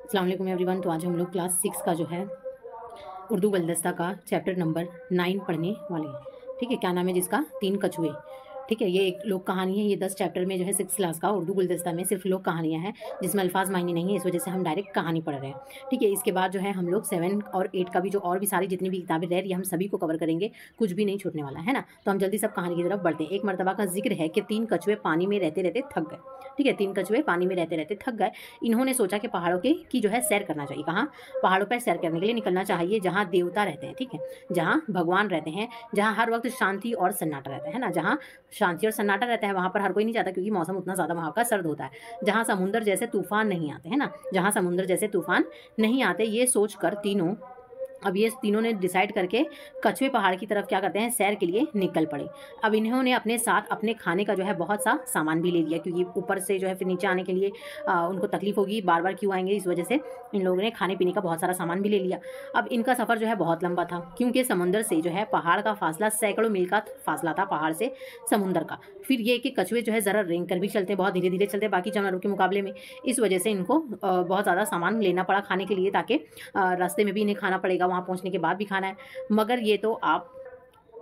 अस्सलाम वालेकुम एवरीवन। तो आज हम लोग क्लास 6 का जो है उर्दू गुलदस्ता का चैप्टर नंबर 9 पढ़ने वाले हैं। ठीक है, क्या नाम है जिसका? तीन कछुए। ठीक है, ये एक लोक कहानी है। ये 10 चैप्टर में जो है 6 क्लास का उर्दू गुलदस्ता में सिर्फ लोक कहानियाँ हैं, जिसमें अल्फाज मायने नहीं है, इस वजह से हम डायरेक्ट कहानी पढ़ रहे हैं। ठीक है, इसके बाद जो है हम लोग 7 और 8 का भी जो और भी सारी जितनी भी किताबें रह रही है हम सभी को कवर करेंगे, कुछ भी नहीं छूटने वाला है ना। तो हम जल्दी सब कहानी की तरफ बढ़ते हैं। एक मरतबा का जिक्र है कि 3 कछुए पानी में रहते रहते थक गए। ठीक है, 3 कछुए पानी में रहते रहते थक गए। इन्होंने सोचा कि पहाड़ों की जो है सैर करना चाहिए। कहाँ? पहाड़ों पर सैर करने के लिए निकलना चाहिए, जहाँ देवता रहते हैं। ठीक है, जहाँ भगवान रहते हैं, जहाँ हर वक्त शांति और सन्नाटा रहता है ना। जहाँ शांति और सन्नाटा रहता है वहाँ पर हर कोई नहीं जाता, क्योंकि मौसम उतना ज़्यादा वहाँ का सर्द होता है। जहाँ समुंदर जैसे तूफान नहीं आते हैं ना, जहाँ समुंदर जैसे तूफान नहीं आते, ये सोचकर ये तीनों ने डिसाइड करके कछुए पहाड़ की तरफ क्या करते हैं, सैर के लिए निकल पड़े। अब इन्होंने अपने साथ अपने खाने का जो है बहुत सा सामान भी ले लिया, क्योंकि ऊपर से जो है फिर नीचे आने के लिए उनको तकलीफ होगी, बार बार क्यों आएंगे, इस वजह से इन लोगों ने खाने पीने का बहुत सारा सामान भी ले लिया। अब इनका सफ़र जो है बहुत लंबा था, क्योंकि समुंदर से जो है पहाड़ का फासला सैकड़ों मील का फासला था, पहाड़ से समुंदर का। फिर ये कि कछुए जो है ज़रा रेंग कर भी चलते, बहुत धीरे धीरे चलते बाकी जानवरों के मुकाबले में। इस वजह से इनको बहुत ज़्यादा सामान लेना पड़ा खाने के लिए, ताकि रास्ते में भी इन्हें खाना पड़ेगा, वहाँ पहुँचने के बाद भी खाना है। मगर ये तो आप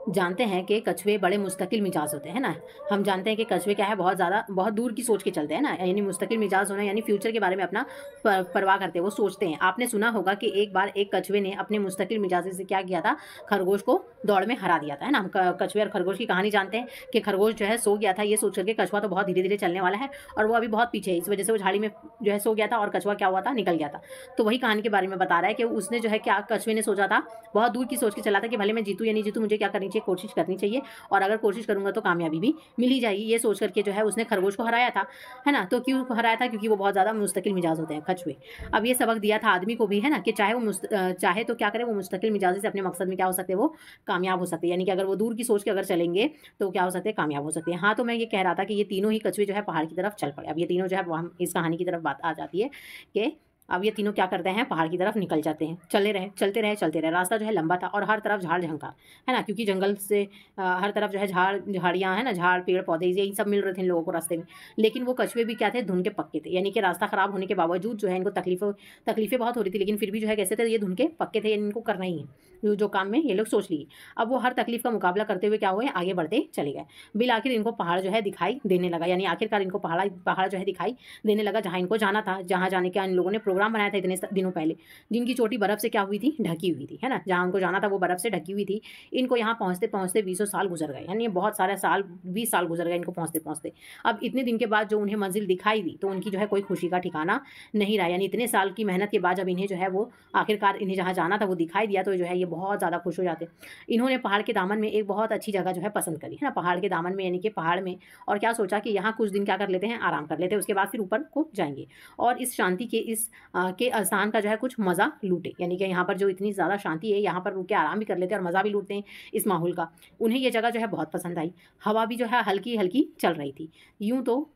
जानते हैं कि कछुए बड़े मुस्तकिल मिजाज होते हैं ना। हम जानते हैं कि कछुए क्या है, बहुत दूर की सोच के चलते हैं ना, यानी मुस्तकिल मिजाज होना यानी फ्यूचर के बारे में अपना परवाह करते हैं, वो सोचते हैं। आपने सुना होगा कि एक बार एक कछुए ने अपने मुस्तकिल मिजाज से क्या किया था, खरगोश को दौड़ में हरा दिया था, है ना। हम कछुए और खरगोश की कहानी जानते हैं कि खरगोश जो है सो गया था, ये सोच करके कछुआ तो बहुत धीरे धीरे चलने वाला है और वो अभी बहुत पीछे है, इस वजह से वो झाड़ी में जो है सो गया था और कछुआ क्या हुआ था, निकल गया था। तो वही कहानी के बारे में बता रहा है कि उसने जो है क्या, कछुए ने सोचा था, बहुत दूर की सोच के चला था कि भले मैं जीतूं या नहीं जीतूं, मुझे क्या करनी चाहिए, कोशिश करनी चाहिए, और अगर कोशिश करूंगा तो कामयाबी भी मिल ही जाएगी। ये सोच करके जो है उसने खरगोश को हराया था, है ना। तो क्यों हराया था? क्योंकि वो बहुत ज़्यादा मुस्तकिल मिजाज होते हैं कछुए। अब ये सबक दिया था आदमी को भी, है ना, कि चाहे तो क्या करे, वो मुस्तकिल मिजाज से अपने मकसद में क्या हो सकते हैं, वो कामयाब हो सकते हैं। यानी कि अगर वो दूर की सोच के अगर चलेंगे तो क्या हो सकते हैं, कामयाब हो सकते हैं। हाँ, तो मैं ये कह रहा था कि ये तीनों ही कछुए जो है पहाड़ की तरफ चल पड़े। अब ये तीनों जो है हम इस कहानी की तरफ बात आ जाती है कि अब ये तीनों क्या करते हैं, पहाड़ की तरफ निकल जाते हैं। चलते रहे। रास्ता जो है लंबा था और हर तरफ झाड़ झंकार, है ना, क्योंकि जंगल से हर तरफ जो है झाड़ियाँ, है ना, झाड़ पेड़ पौधे यही सब मिल रहे थे इन लोगों को रास्ते में। लेकिन वो कछुए भी क्या थे, धुन के पक्के थे। यानी कि रास्ता खराब होने के बावजूद जो है इनको तकलीफें बहुत हो रही थी, लेकिन फिर भी जो है कैसे थे, ये धुन के पक्के थे, यानी इनको करना ही है जो काम में ये लोग सोच लिए। अब वो हर तकलीफ का मुकाबला करते हुए क्या हुए, आगे बढ़ते चले गए। बिल आखिर इनको पहाड़ जो है दिखाई देने लगा, यानी आखिरकार इनको पहाड़ जो है दिखाई देने लगा, जहाँ इनको जाना था, जहाँ जाने का इन लोगों ने प्रोग्राम बनाया था इतने दिनों पहले, जिनकी चोटी बर्फ से क्या हुई थी, ढकी हुई थी, है ना। जहाँ उनको जाना था वो बर्फ से ढकी हुई थी। इनको यहाँ पहुँचते पहुँचते 20 साल गुजर गए, यानी बहुत सारे साल, 20 साल गुजर गए इनको पहुँचते पहुँचते। अब इतने दिन के बाद जो उन्हें मंजिल दिखाई दी तो उनकी जो है कोई खुशी का ठिकाना नहीं रहा। यानी इतने साल की मेहनत के बाद जब इन्हें जो है वो आखिरकार इन्हें जहाँ जाना था वो दिखाई दिया, तो जो है ये बहुत ज़्यादा खुश हो जाते। इन्होंने पहाड़ के दामन में एक बहुत अच्छी जगह जो है पसंद करी, है ना, पहाड़ के दामन में, यानी कि पहाड़ में। और क्या सोचा कि यहाँ कुछ दिन क्या कर लेते हैं, आराम कर लेते हैं, उसके बाद फिर ऊपर को जाएंगे और इस शांति के के स्थान का जो है कुछ मज़ा लूटे। यानी कि यहाँ पर जो इतनी ज़्यादा शांति है, यहाँ पर रुक के आराम भी कर लेते हैं और मज़ा भी लूटते हैं इस माहौल का। उन्हें ये जगह जो है बहुत पसंद आई। हवा भी जो है हल्की हल्की चल रही थी। यूँ तो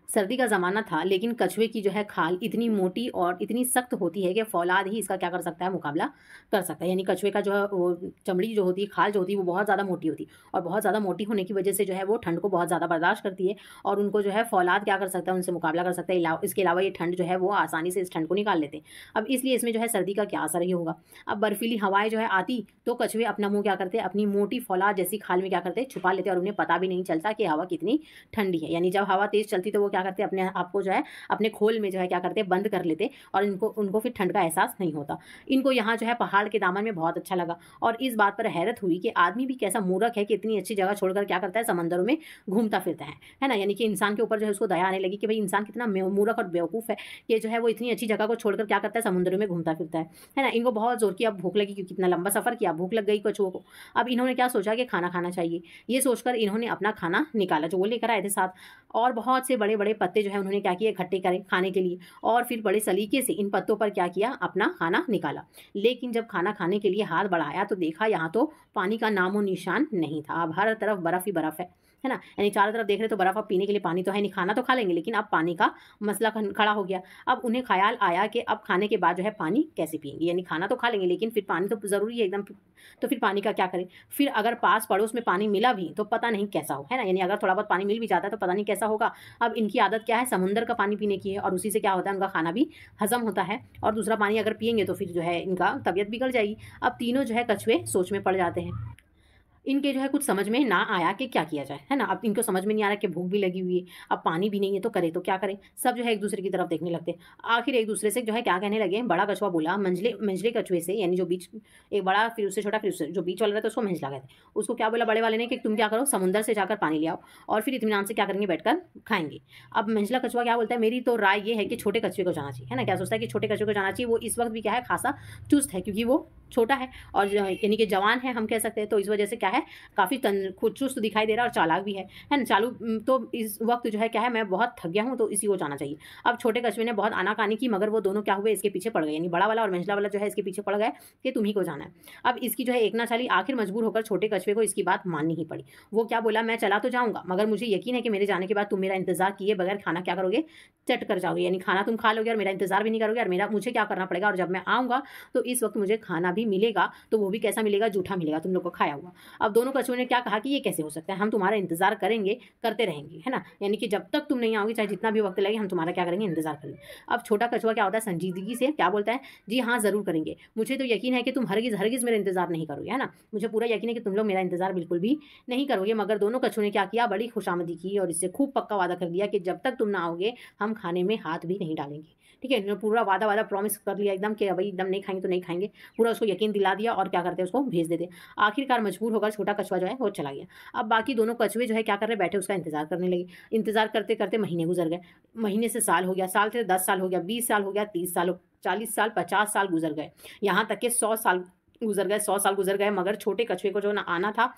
सर्दी का ज़माना था, लेकिन कछुए की जो है खाल इतनी मोटी और इतनी सख्त होती है कि फौलाद ही इसका क्या कर सकता है, मुकाबला कर सकता है। यानी कछुए का जो है वो चमड़ी जो होती है, खाल जो होती है, वो बहुत ज़्यादा मोटी होती है और बहुत ज़्यादा मोटी होने की वजह से जो है वो ठंड को बहुत ज़्यादा बर्दाश्त करती है और उनको जो है फौलाद क्या कर सकता है, उनसे मुकाबला कर सकता है। इसके अलावा ये ठंड जो है वो आसानी से इस ठंड को निकाल लेते हैं। अब इसलिए इसमें जो है सर्दी का क्या असर ही होगा। अब बर्फीली हवाएं जो है आती तो कछुए अपना मुँह क्या करते, अपनी मोटी फौलाद जैसी खाल में क्या करते, छुपा लेते और उन्हें पता भी नहीं चलता कि हवा कितनी ठंडी है। यानी जब हवा तेज़ चलती तो वो क्या करते, अपने आप को जो है अपने खोल में जो है क्या करते, बंद कर लेते और उनको फिर ठंड का एहसास नहीं होता। इनको यहाँ जो है पहाड़ के दामन में बहुत अच्छा लगा और इस बात पर हैरत हुई कि आदमी भी कैसा मूर्ख है कि इतनी अच्छी जगह छोड़कर क्या करता है, समंदरों में घूमता फिरता है ना। यानी कि इंसान के ऊपर जो है उसको दया आने लगी कि भाई इंसान कितना मूर्ख और बेवकूफ़ है कि जो है वो इतनी अच्छी जगह को छोड़कर क्या करता है, समुद्रों में घूमता फिरता है ना। इनको बहुत जोर की अब भूख लगी, क्योंकि इतना लंबा सफ़र किया, भूख लग गई कछुओं को। अब इन्होंने क्या सोचा कि खाना खाना चाहिए। ये सोचकर इन्होंने अपना खाना निकाला जो वो लेकर आए थे साथ, और बहुत से बड़े बड़े पत्ते जो है उन्होंने क्या किए, इकट्ठे करे खाने के लिए, और फिर बड़े सलीके से इन पत्तों पर क्या किया, अपना खाना निकाला। लेकिन जब खाना खाने के लिए हाथ बढ़ाया तो देखा यहाँ तो पानी का नामो निशान नहीं था। अब हर तरफ बर्फ ही बर्फ है, है ना। यानी चारों तरफ देख रहे तो बर्फ़, अब पीने के लिए पानी तो है नहीं, खाना तो खा लेंगे लेकिन अब पानी का मसला खड़ा हो गया। अब उन्हें ख्याल आया कि अब खाने के बाद जो है पानी कैसे पिएंगे, यानी खाना तो खा लेंगे लेकिन फिर पानी तो ज़रूरी है एकदम, तो फिर पानी का क्या करें। फिर अगर पास पड़ोस में पानी मिला भी तो पता नहीं कैसा हो, है ना, यानी अगर थोड़ा बहुत पानी मिल भी जाता है तो पता नहीं कैसा होगा। अब इनकी आदत क्या है, समुंदर का पानी पीने की है, और उसी से क्या होता है, उनका खाना भी हजम होता है, और दूसरा पानी अगर पिएंगे तो फिर जो है इनका तबीयत बिगड़ जाएगी। अब तीनों जो है कछुए सोच में पड़ जाते हैं। इनके जो है कुछ समझ में ना आया कि क्या किया जाए, है ना। अब इनको समझ में नहीं आ रहा कि भूख भी लगी हुई है, अब पानी भी नहीं है तो करें तो क्या करें। सब जो है एक दूसरे की तरफ देखने लगते। आखिर एक दूसरे से जो है क्या कहने लगे, बड़ा कछुआ बोला मंझले मंझले कछुए से, यानी जो बीच, एक बड़ा फिर उससे छोटा फिर उससे जो बीच वाला रहता है उसको मंझला कहते हैं। उसको क्या बोला बड़े वाले ने कि तुम क्या करो, समुंदर से जाकर पानी ले आओ और फिर इत्मीनान से क्या करेंगे, बैठकर खाएंगे। अब मंझला कछुआ क्या बोलता है, मेरी तो राय ये है कि छोटे कछुए को जाना चाहिए, है ना। क्या सोचता है कि छोटे कछुए को जाना चाहिए, वो इस वक्त भी क्या है, खासा चुस्त है क्योंकि वो छोटा है और यानी कि जवान है हम कह सकते हैं, तो इस वजह से क्या है काफ़ी खुद चुस्त दिखाई दे रहा है और चालाक भी है ना। तो इस वक्त जो है क्या है, मैं बहुत थक गया हूँ तो इसी को जाना चाहिए। अब छोटे कछुए ने बहुत आनाकानी की मगर वो दोनों क्या हुए, इसके पीछे पड़ गए, यानी बड़ा वाला और मंझला वाला जो है इसके पीछे पड़ गए कि तुम्ही को जाना है। अब इसकी जो है एक ना चली, आखिर मजबूर होकर छोटे कछुए को इसकी बात माननी ही पड़ी। वो क्या बोला, मैं चला तो जाऊँगा मगर मुझे यकीन है कि मेरे जाने के बाद तुम मेरा इंतजार किए बगैर खाना क्या करोगे, चट कर जाओगे, यानी खाना तुम खा लोगे और मेरा इंतजार भी नहीं करोगे, और मेरा मुझे क्या करना पड़ेगा, और जब मैं आऊँगा तो इस वक्त मुझे खाना भी मिलेगा, तो वो भी कैसा मिलेगा, जूठा मिलेगा, तुम लोग को खाया हुआ। अब दोनों कछुओं ने क्या कहा कि ये कैसे हो सकता है, हम तुम्हारा इंतजार करेंगे, करते रहेंगे, है ना, यानी कि जब तक तुम नहीं आओगे चाहे जितना भी वक्त लगे हम तुम्हारा क्या करेंगे, इंतजार करेंगे। अब छोटा कछुआ क्या होता है, संजीदगी से क्या बोलता है, जी हाँ ज़रूर करेंगे, मुझे तो यकीन है कि तुम हरगिज़ हरगिज़ मेरा इंतजार नहीं करोगे, है ना, मुझे पूरा यकीन है कि तुम लोग मेरा इंतजार बिल्कुल भी नहीं करोगे। मगर दोनों कछुओं ने क्या किया, बड़ी खुशामदी की और इससे खूब पक्का वादा कर दिया कि जब तक तुम ना आओगे हम खाने में हाथ भी नहीं डालेंगे। ठीक है, इन्होंने पूरा वादा प्रॉमिस कर लिया एकदम कि भाई एकदम नहीं खाएंगे तो नहीं खाएंगे, पूरा उसको यकीन दिला दिया और क्या करते हैं उसको भेज देते। आखिरकार मजबूर होकर छोटा कछुआ जो है वो चला गया। अब बाकी दोनों कछुए जो है क्या कर रहे, बैठे उसका इंतजार करने लगे। इंतजार करते करते महीने गुजर गए, महीने से साल हो गया, साल से 10 साल हो गया, 20 साल हो गया, 30 साल, 40 साल, 50 साल गुजर गए, यहाँ तक कि 100 साल गुजर गए, 100 साल गुजर गए, मगर छोटे कछुए को जो ना आना था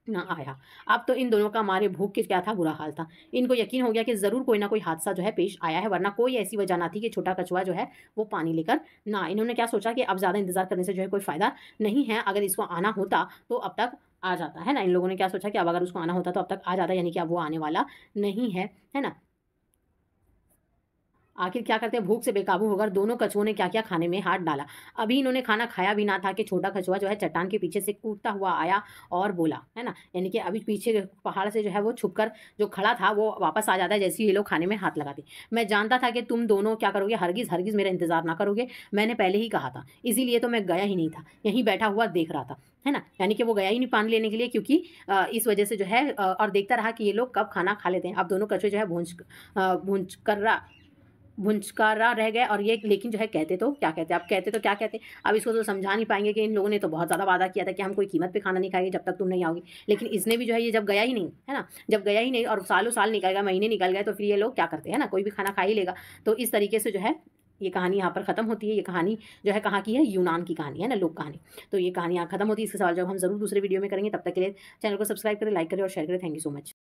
ना आया। अब तो इन दोनों का मारे भूख के क्या था, बुरा हाल था। इनको यकीन हो गया कि ज़रूर कोई ना कोई हादसा जो है पेश आया है, वरना कोई ऐसी वजह ना थी कि छोटा कछुआ जो है वो पानी लेकर ना आए। इन्होंने क्या सोचा कि अब ज़्यादा इंतज़ार करने से जो है कोई फ़ायदा नहीं है, अगर इसको आना होता तो अब तक आ जाता, है ना। इन लोगों ने क्या सोचा कि अब अगर उसको आना होता तो अब तक आ जाता, यानी कि अब वो आने वाला नहीं है ना। आखिर क्या करते हैं, भूख से बेकाबू होकर दोनों कछुओं ने क्या किया, खाने में हाथ डाला। अभी इन्होंने खाना खाया भी ना था कि छोटा कछुआ जो है चट्टान के पीछे से कूदता हुआ आया और बोला, है ना, यानी कि अभी पीछे पहाड़ से जो है वो छुपकर जो खड़ा था वो वापस आ जाता है जैसे ही ये लोग खाने में हाथ लगाते। मैं जानता था कि तुम दोनों क्या करोगे, हरगिज़ हरगिज़ मेरा इंतजार ना करोगे, मैंने पहले ही कहा था, इसीलिए तो मैं गया ही नहीं था, यहीं बैठा हुआ देख रहा था, है ना। यानी कि वो गया ही नहीं पानी लेने के लिए, क्योंकि इस वजह से जो है और देखता रहा कि ये लोग कब खाना खा लेते हैं। अब दोनों कछुए जो है भुंचकारा रह गए, और ये लेकिन जो है कहते तो क्या कहते, अब कहते तो क्या कहते, अब इसको तो समझा नहीं पाएंगे कि इन लोगों ने तो बहुत ज़्यादा वादा किया था कि हम कोई कीमत पे खाना नहीं खाएंगे जब तक तुम नहीं आओगी, लेकिन इसने भी जो है ये जब गया ही नहीं, है ना, जब गया ही नहीं और सालों साल निकल गए, महीने निकल गए, तो फिर ये लोग क्या करते हैं ना, कोई भी खाना खा ही लेगा। तो इस तरीके से जो है ये कहानी यहाँ पर ख़त्म होती है। ये कहानी जो है कहाँ की है, यूनान की कहानी है ना, लोक कहानी। तो ये कहानी यहाँ ख़त्म होती है, इसके सवाल जब हम ज़रूर दूसरे वीडियो में करेंगे। तब तक के लिए चैनल को सब्सक्राइब करें, लाइक करें और शेयर करें। Thank you so much.